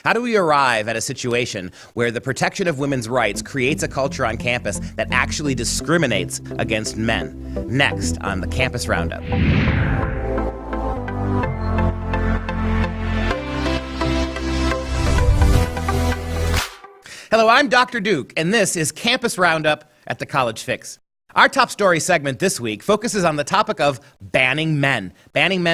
How do we arrive at a situation where the protection of women's rights creates a culture on campus that actually discriminates against men? Next on the Campus Roundup. Hello, I'm Dr. Duke, and this is Campus Roundup at the College Fix. Our top story segment this week focuses on the topic of banning men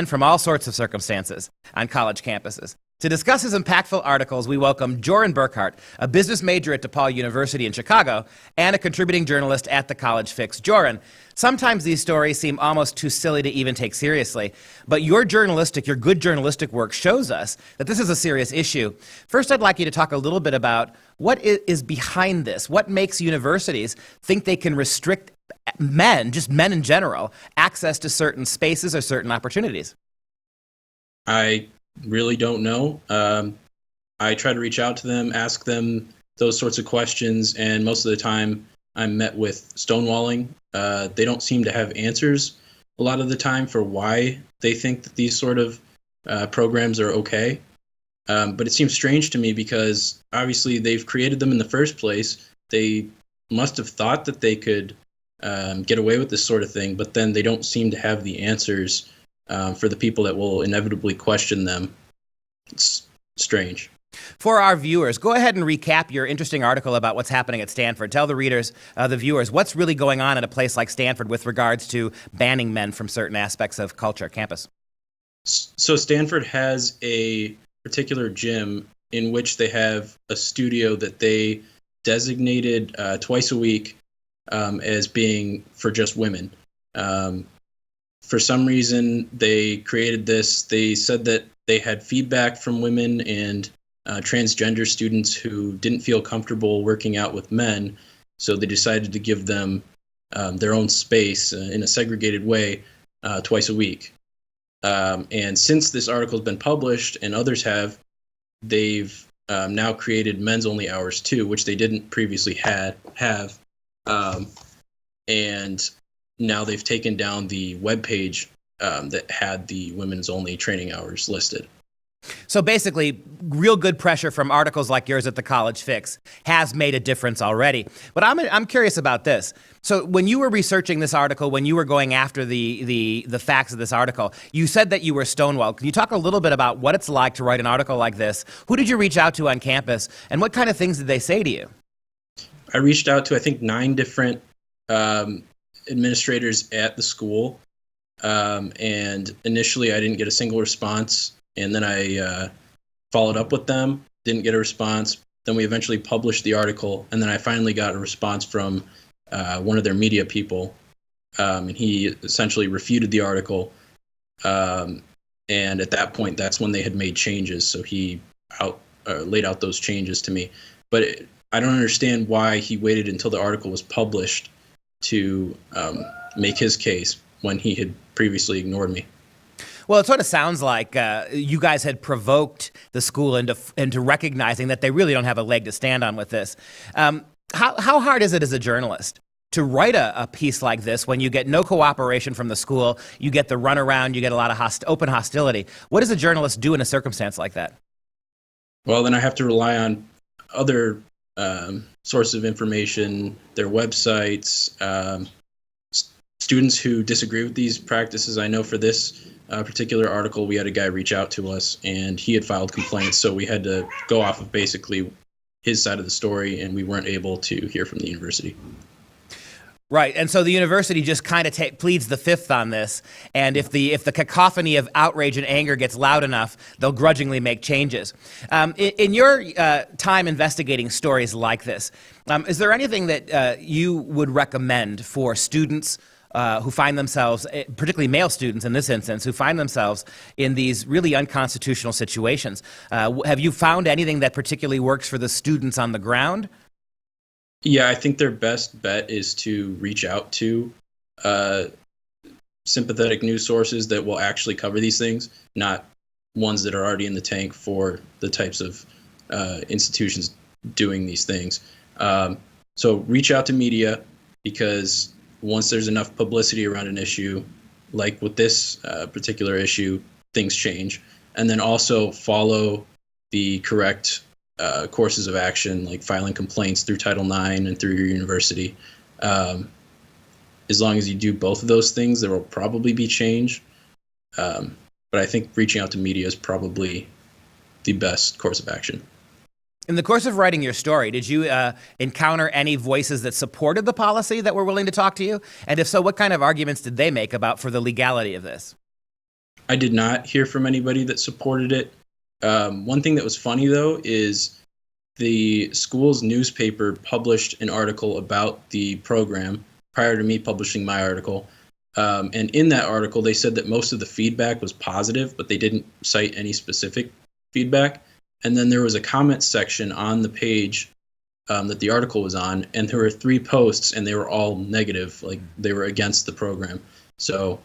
from all sorts of circumstances on college campuses. To discuss his impactful articles, we welcome Joran Burkhart, a business major at DePaul University in Chicago and a contributing journalist at the College Fix. Joran, sometimes these stories seem almost too silly to even take seriously, but your good journalistic work shows us that this is a serious issue. First, I'd like you to talk a little bit about what is behind this. What makes universities think they can restrict men, just men in general, access to certain spaces or certain opportunities? I really don't know. I try to reach out to them, ask them those sorts of questions, and most of the time I'm met with stonewalling. They don't seem to have answers a lot of the time for why they think that these sort of programs are okay. But it seems strange to me because obviously they've created them in the first place. They must have thought that they could get away with this sort of thing, but then they don't seem to have the answers for the people that will inevitably question them. It's strange. For our viewers, go ahead and recap your interesting article about what's happening at Stanford. Tell the readers, the viewers, what's really going on at a place like Stanford with regards to banning men from certain aspects of culture, campus. So Stanford has a particular gym in which they have a studio that they designated twice a week as being for just women. For some reason, they created this. They said that they had feedback from women and transgender students who didn't feel comfortable working out with men, so they decided to give them their own space in a segregated way twice a week. And since this article has been published, and others have, they've now created men's-only hours too, which they didn't previously have. And now they've taken down the webpage that had the women's only training hours listed. So basically, real good pressure from articles like yours at the College Fix has made a difference already. But I'm curious about this. So when you were researching this article, when you were going after the facts of this article, you said that you were stonewalled. Can you talk a little bit about what it's like to write an article like this? Who did you reach out to on campus, and what kind of things did they say to you? I reached out to, I think, 9 different administrators at the school, and initially I didn't get a single response, and then I followed up with them, didn't get a response. Then we eventually published the article, and then I finally got a response from one of their media people, and he essentially refuted the article, and at that point that's when they had made changes, so he laid out those changes to me. But I don't understand why he waited until the article was published to make his case when he had previously ignored me. Well, it sort of sounds like you guys had provoked the school into recognizing that they really don't have a leg to stand on with this. How hard is it as a journalist to write a piece like this when you get no cooperation from the school, you get the runaround, you get a lot of open hostility? What does a journalist do in a circumstance like that? Well, then I have to rely on other sources of information, their websites, students who disagree with these practices. I know for this particular article, we had a guy reach out to us, and he had filed complaints, so we had to go off of basically his side of the story, and we weren't able to hear from the university. Right, and so the university just kind of pleads the fifth on this, and if the cacophony of outrage and anger gets loud enough, they'll grudgingly make changes. In your time investigating stories like this, is there anything that you would recommend for students who find themselves, particularly male students in this instance, who find themselves in these really unconstitutional situations? Have you found anything that particularly works for the students on the ground? Yeah, I think their best bet is to reach out to sympathetic news sources that will actually cover these things, not ones that are already in the tank for the types of institutions doing these things. So reach out to media, because once there's enough publicity around an issue, like with this particular issue, things change. And then also follow the correct courses of action, like filing complaints through Title IX and through your university. As long as you do both of those things, there will probably be change. But I think reaching out to media is probably the best course of action. In the course of writing your story, did you encounter any voices that supported the policy that were willing to talk to you? And if so, what kind of arguments did they make for the legality of this? I did not hear from anybody that supported it. One thing that was funny, though, is the school's newspaper published an article about the program prior to me publishing my article. And in that article, they said that most of the feedback was positive, but they didn't cite any specific feedback. And then there was a comment section on the page that the article was on, and there were 3 posts, and they were all negative, like they were against the program. So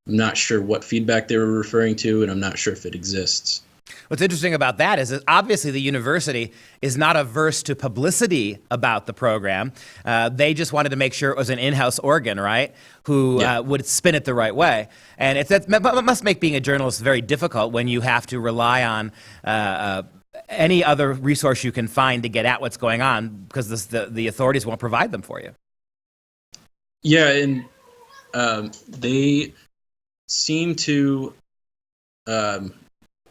I'm not sure what feedback they were referring to, and I'm not sure if it exists. What's interesting about that is that obviously the university is not averse to publicity about the program. They just wanted to make sure it was an in-house organ, right, who would spin it the right way. And it must make being a journalist very difficult when you have to rely on any other resource you can find to get at what's going on, because the authorities won't provide them for you. Yeah, and they seem to...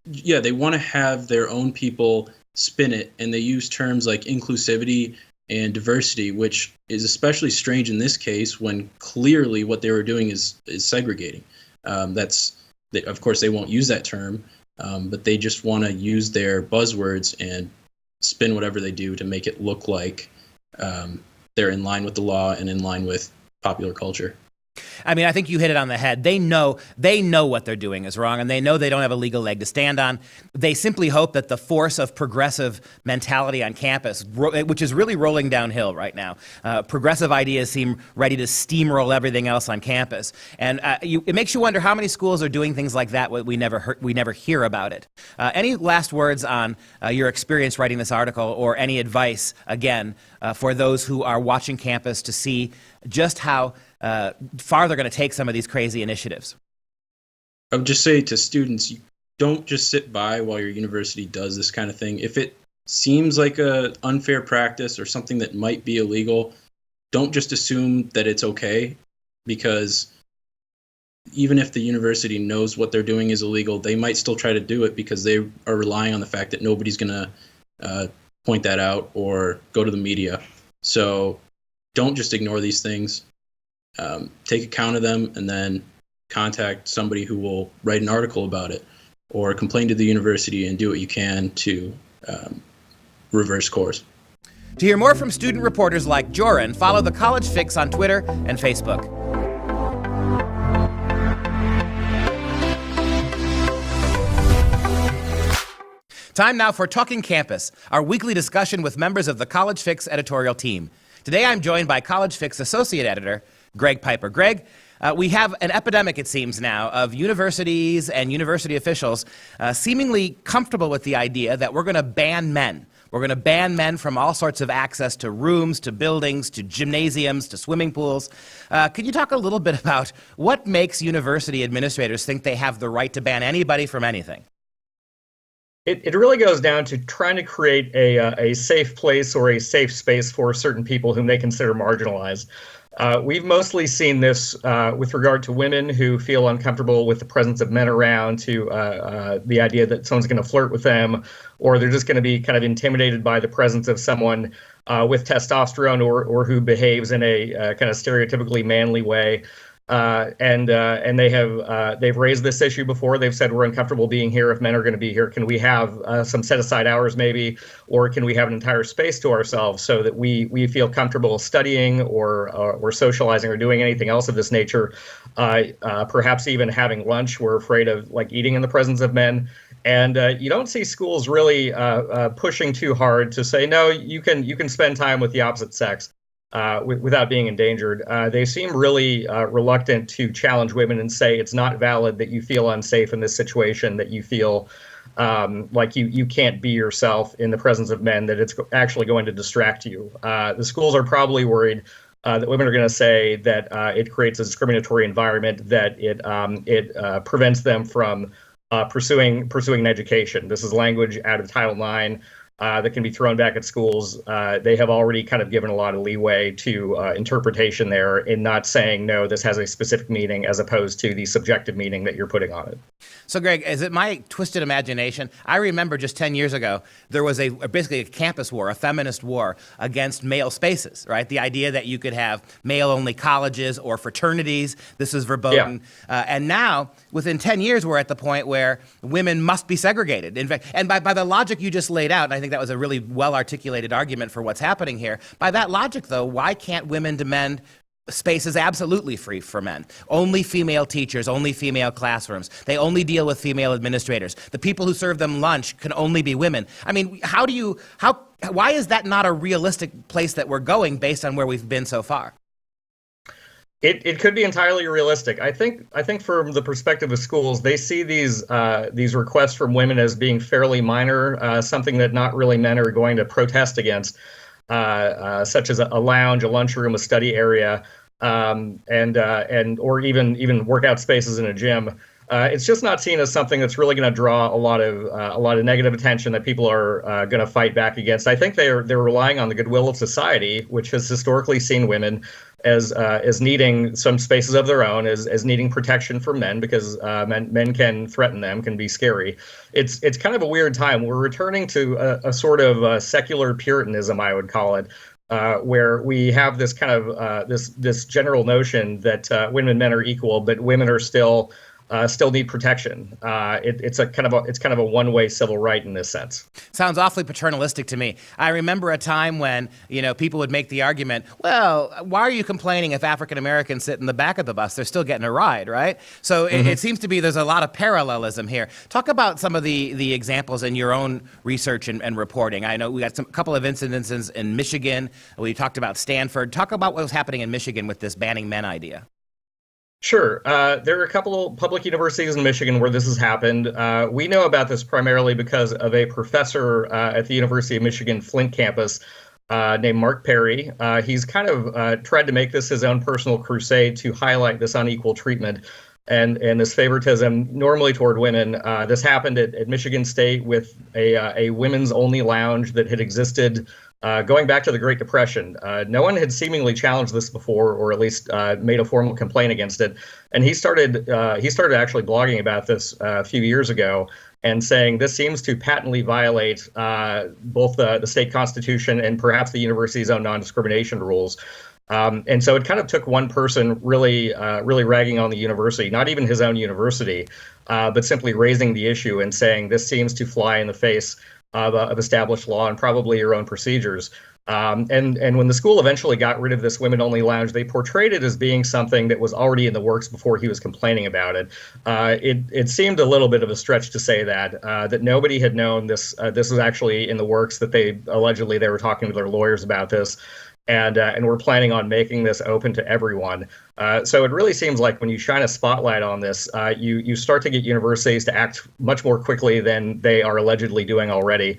they want to have their own people spin it, and they use terms like inclusivity and diversity, which is especially strange in this case when clearly what they were doing is segregating. Of course, they won't use that term, but they just want to use their buzzwords and spin whatever they do to make it look like they're in line with the law and in line with popular culture. I mean, I think you hit it on the head. They know what they're doing is wrong, and they know they don't have a legal leg to stand on. They simply hope that the force of progressive mentality on campus, which is really rolling downhill right now, progressive ideas seem ready to steamroll everything else on campus. And it makes you wonder how many schools are doing things like that. We never hear about it. Any last words on your experience writing this article, or any advice, again, for those who are watching campus to see just how far they're going to take some of these crazy initiatives? I would just say to students, don't just sit by while your university does this kind of thing. If it seems like an unfair practice or something that might be illegal, don't just assume that it's okay, because even if the university knows what they're doing is illegal, they might still try to do it because they are relying on the fact that nobody's going to point that out or go to the media. So don't just ignore these things. Take account of them, and then contact somebody who will write an article about it, or complain to the university and do what you can to reverse course. To hear more from student reporters like Joran, follow the College Fix on Twitter and Facebook. Time now for Talking Campus, our weekly discussion with members of the College Fix editorial team. Today I'm joined by College Fix Associate Editor Greg Piper. Greg, we have an epidemic, it seems now, of universities and university officials seemingly comfortable with the idea that we're going to ban men. We're going to ban men from all sorts of access to rooms, to buildings, to gymnasiums, to swimming pools. Could you talk a little bit about what makes university administrators think they have the right to ban anybody from anything? It really goes down to trying to create a safe place or a safe space for certain people whom they consider marginalized. We've mostly seen this with regard to women who feel uncomfortable with the presence of men around, to the idea that someone's going to flirt with them, or they're just going to be kind of intimidated by the presence of someone with testosterone or who behaves in a kind of stereotypically manly way. And they've raised this issue before. They've said, we're uncomfortable being here if men are going to be here. Can we have some set aside hours maybe, or can we have an entire space to ourselves so that we feel comfortable studying or socializing or doing anything else of this nature? Perhaps even having lunch. We're afraid of eating in the presence of men. And you don't see schools really pushing too hard to say, no, you can spend time with the opposite sex. Without being endangered. They seem really reluctant to challenge women and say it's not valid that you feel unsafe in this situation, that you feel like you can't be yourself in the presence of men, that it's actually going to distract you. The schools are probably worried that women are going to say that it creates a discriminatory environment, that it prevents them from pursuing an education. This is language out of Title IX that can be thrown back at schools. They have already kind of given a lot of leeway to interpretation there in not saying, no, this has a specific meaning as opposed to the subjective meaning that you're putting on it. So, Greg, is it my twisted imagination? I remember just 10 years ago, there was basically a campus war, a feminist war against male spaces, right? The idea that you could have male-only colleges or fraternities. This is verboten. Yeah. And now, within 10 years, we're at the point where women must be segregated. In fact, and by the logic you just laid out, and I think that was a really well-articulated argument for what's happening here. By that logic, though, why can't women demand spaces absolutely free for men? Only female teachers, only female classrooms. They only deal with female administrators. The people who serve them lunch can only be women. I mean, why is that not a realistic place that we're going based on where we've been so far? It could be entirely realistic. I think from the perspective of schools, they see these requests from women as being fairly minor, something that not really men are going to protest against, such as a lounge, a lunchroom, a study area, and or even workout spaces in a gym. It's just not seen as something that's really going to draw a lot of negative attention that people are going to fight back against. I think they're relying on the goodwill of society, which has historically seen women as needing some spaces of their own, as needing protection from men, because men can threaten them, can be scary. It's kind of a weird time. We're returning to a sort of secular Puritanism, I would call it, where we have this kind of this general notion that women and men are equal, but women are still need protection. It's kind of a one-way civil right in this sense. Sounds awfully paternalistic to me. I remember a time when people would make the argument, well, why are you complaining if African Americans sit in the back of the bus? They're still getting a ride, right? So it seems to be there's a lot of parallelism here. Talk about some of the examples in your own research and reporting. I know we got a couple of incidences in Michigan. We talked about Stanford. Talk about what was happening in Michigan with this banning men idea. Sure. There are a couple of public universities in Michigan where this has happened. We know about this primarily because of a professor at the University of Michigan Flint campus named Mark Perry. He's kind of tried to make this his own personal crusade to highlight this unequal treatment and this favoritism normally toward women. This happened at Michigan State with a women's only lounge that had existed going back to the Great Depression. No one had seemingly challenged this before, or at least made a formal complaint against it. And he started actually blogging about this a few years ago and saying this seems to patently violate both the state constitution and perhaps the university's own non-discrimination rules. And so it kind of took one person really ragging on the university, not even his own university, but simply raising the issue and saying this seems to fly in the face of established law and probably your own procedures. And when the school eventually got rid of this women-only lounge, they portrayed it as being something that was already in the works before he was complaining about it. It seemed a little bit of a stretch to say that nobody had known this. This was actually in the works, that they were talking to their lawyers about this. And we're planning on making this open to everyone. So it really seems like when you shine a spotlight on this, you start to get universities to act much more quickly than they are allegedly doing already.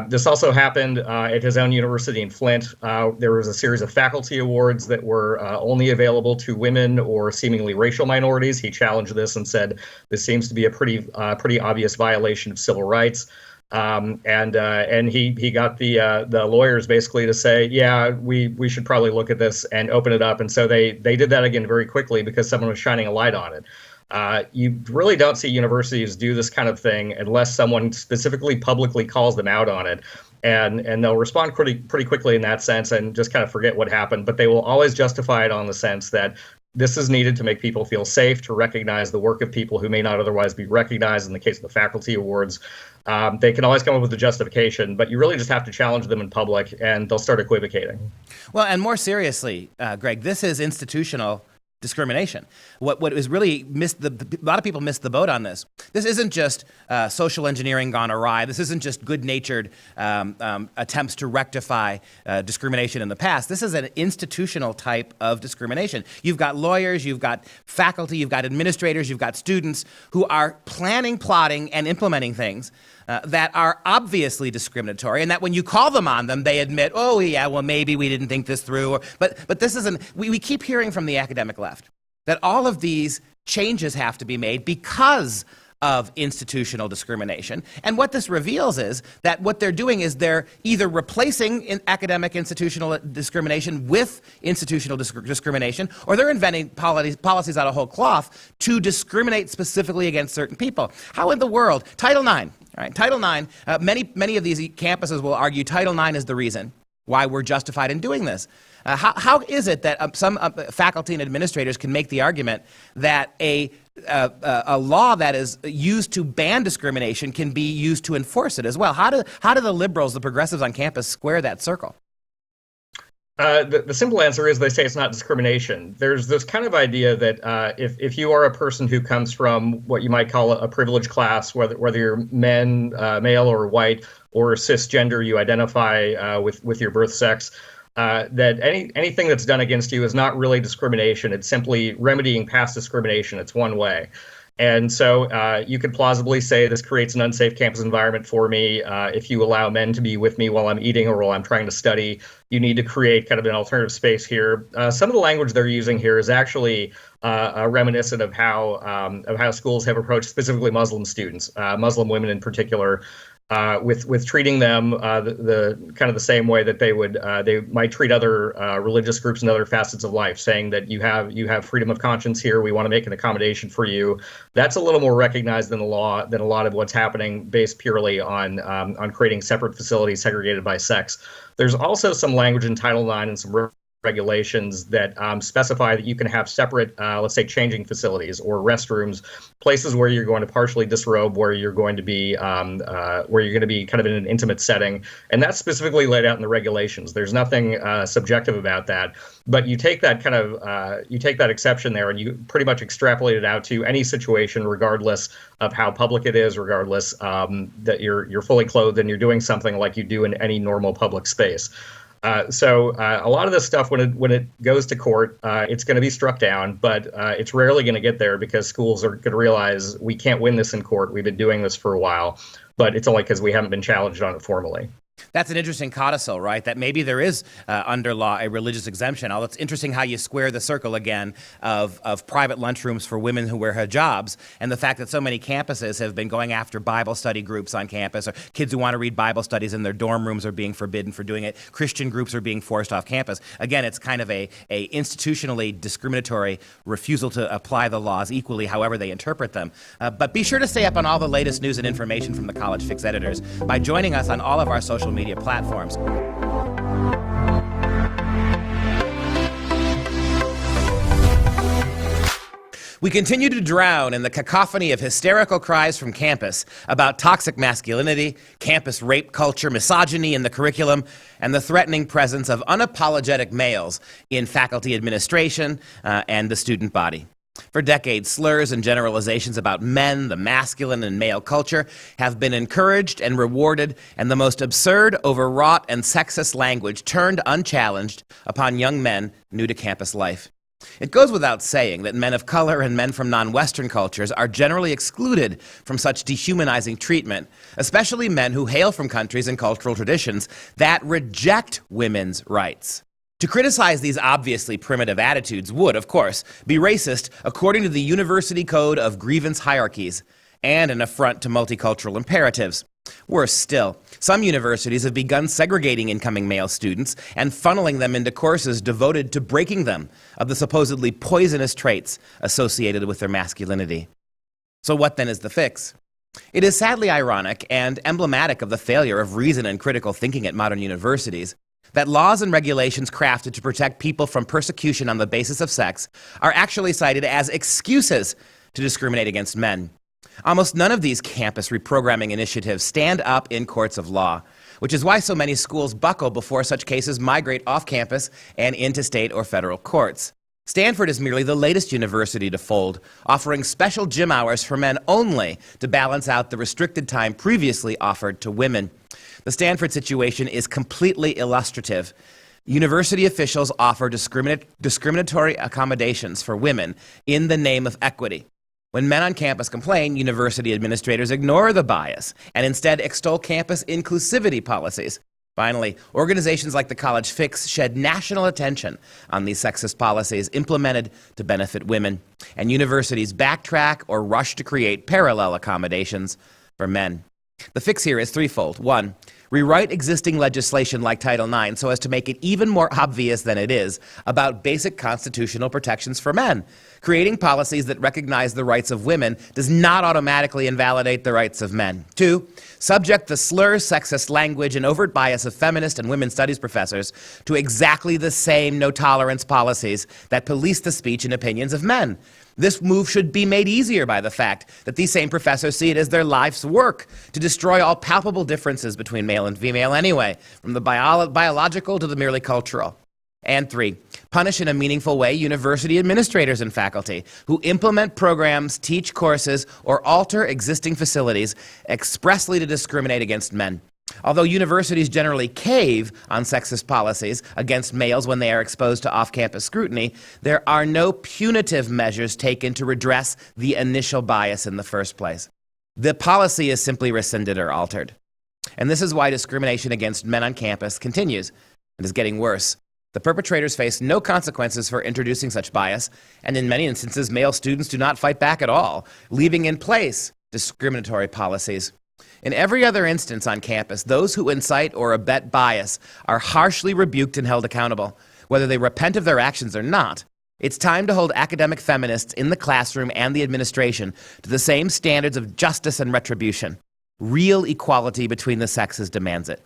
This also happened at his own university in Flint. There was a series of faculty awards that were only available to women or seemingly racial minorities. He challenged this and said this seems to be a pretty obvious violation of civil rights. And he got the lawyers basically to say, yeah, we should probably look at this and open it up. And so they did that again very quickly because someone was shining a light on it. You really don't see universities do this kind of thing unless someone specifically publicly calls them out on it. And they'll respond pretty quickly in that sense and just kind of forget what happened. But they will always justify it on the sense that this is needed to make people feel safe, to recognize the work of people who may not otherwise be recognized. In the case of the faculty awards, they can always come up with a justification, but you really just have to challenge them in public, and they'll start equivocating. Well, and more seriously, Greg, this is institutional discrimination. What is really missed, a lot of people missed the boat on this. This isn't just social engineering gone awry. This isn't just good-natured attempts to rectify discrimination in the past. This is an institutional type of discrimination. You've got lawyers, you've got faculty, you've got administrators, you've got students who are planning, plotting, and implementing things that are obviously discriminatory, and that when you call them on them, they admit, oh yeah, well maybe we didn't think this through. But this isn't. We keep hearing from the academic left that all of these changes have to be made because of institutional discrimination. And what this reveals is that what they're doing is they're either replacing academic institutional discrimination with institutional discrimination, or they're inventing policies out of whole cloth to discriminate specifically against certain people. How in the world? Title IX. All right, Title IX, many of these campuses will argue Title IX is the reason why we're justified in doing this. How is it that some faculty and administrators can make the argument that a law that is used to ban discrimination can be used to enforce it as well? How do the liberals, the progressives on campus, square that circle? The simple answer is they say it's not discrimination. There's this kind of idea that if you are a person who comes from what you might call a privileged class, whether you're male or white or cisgender, you identify with your birth sex, that anything that's done against you is not really discrimination. It's simply remedying past discrimination. It's one way. And so you could plausibly say this creates an unsafe campus environment for me. If you allow men to be with me while I'm eating or while I'm trying to study, you need to create kind of an alternative space here. Some of the language they're using here is actually reminiscent of how schools have approached specifically Muslim students, Muslim women in particular, with treating them the kind of the same way that they might treat other religious groups and other facets of life, saying that you have freedom of conscience here. We want to make an accommodation for you. That's a little more recognized in the law than a lot of what's happening based purely on creating separate facilities segregated by sex. There's also some language in Title IX and some regulations that specify that you can have separate, let's say, changing facilities or restrooms, places where you're going to partially disrobe, where you're going to be kind of in an intimate setting, and that's specifically laid out in the regulations. There's nothing subjective about that, but you take that exception there, and you pretty much extrapolate it out to any situation, regardless of how public it is, regardless that you're fully clothed and you're doing something like you do in any normal public space. So a lot of this stuff, when it goes to court, it's going to be struck down, but it's rarely going to get there because schools are going to realize we can't win this in court. We've been doing this for a while, but it's only because we haven't been challenged on it formally. That's an interesting codicil, right? That maybe there is, under law, a religious exemption. Although it's interesting how you square the circle again of private lunchrooms for women who wear hijabs, and the fact that so many campuses have been going after Bible study groups on campus, or kids who want to read Bible studies in their dorm rooms are being forbidden for doing it. Christian groups are being forced off campus. Again, it's kind of a institutionally discriminatory refusal to apply the laws equally, however they interpret them. But be sure to stay up on all the latest news and information from the College Fix editors by joining us on all of our social media platforms. We continue to drown in the cacophony of hysterical cries from campus about toxic masculinity, campus rape culture, misogyny in the curriculum, and the threatening presence of unapologetic males in faculty administration and the student body. For decades, slurs and generalizations about men, the masculine and male culture, have been encouraged and rewarded, and the most absurd, overwrought, and sexist language turned unchallenged upon young men new to campus life. It goes without saying that men of color and men from non-Western cultures are generally excluded from such dehumanizing treatment, especially men who hail from countries and cultural traditions that reject women's rights. To criticize these obviously primitive attitudes would, of course, be racist according to the University Code of Grievance Hierarchies and an affront to multicultural imperatives. Worse still, some universities have begun segregating incoming male students and funneling them into courses devoted to breaking them of the supposedly poisonous traits associated with their masculinity. So what then is the fix? It is sadly ironic and emblematic of the failure of reason and critical thinking at modern universities that laws and regulations crafted to protect people from persecution on the basis of sex are actually cited as excuses to discriminate against men. Almost none of these campus reprogramming initiatives stand up in courts of law, which is why so many schools buckle before such cases migrate off campus and into state or federal courts. Stanford is merely the latest university to fold, offering special gym hours for men only to balance out the restricted time previously offered to women. The Stanford situation is completely illustrative. University officials offer discriminatory accommodations for women in the name of equity. When men on campus complain, university administrators ignore the bias and instead extol campus inclusivity policies. Finally, organizations like the College Fix shed national attention on these sexist policies implemented to benefit women, and universities backtrack or rush to create parallel accommodations for men. The fix here is threefold. 1, rewrite existing legislation like Title IX so as to make it even more obvious than it is about basic constitutional protections for men. Creating policies that recognize the rights of women does not automatically invalidate the rights of men. 2, subject the slurs, sexist language, and overt bias of feminist and women's studies professors to exactly the same no-tolerance policies that police the speech and opinions of men. This move should be made easier by the fact that these same professors see it as their life's work to destroy all palpable differences between male and female anyway, from the biological to the merely cultural. And 3, punish in a meaningful way university administrators and faculty who implement programs, teach courses, or alter existing facilities expressly to discriminate against men. Although universities generally cave on sexist policies against males when they are exposed to off-campus scrutiny, there are no punitive measures taken to redress the initial bias in the first place. The policy is simply rescinded or altered. And this is why discrimination against men on campus continues and is getting worse. The perpetrators face no consequences for introducing such bias, and in many instances, male students do not fight back at all, leaving in place discriminatory policies. In every other instance on campus, those who incite or abet bias are harshly rebuked and held accountable, whether they repent of their actions or not. It's time to hold academic feminists in the classroom and the administration to the same standards of justice and retribution. Real equality between the sexes demands it.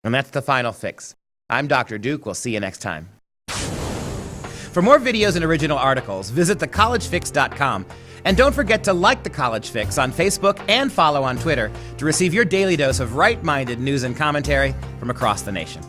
And that's the final fix. I'm Dr. Duke. We'll see you next time. For more videos and original articles, visit thecollegefix.com. And don't forget to like The College Fix on Facebook and follow on Twitter to receive your daily dose of right-minded news and commentary from across the nation.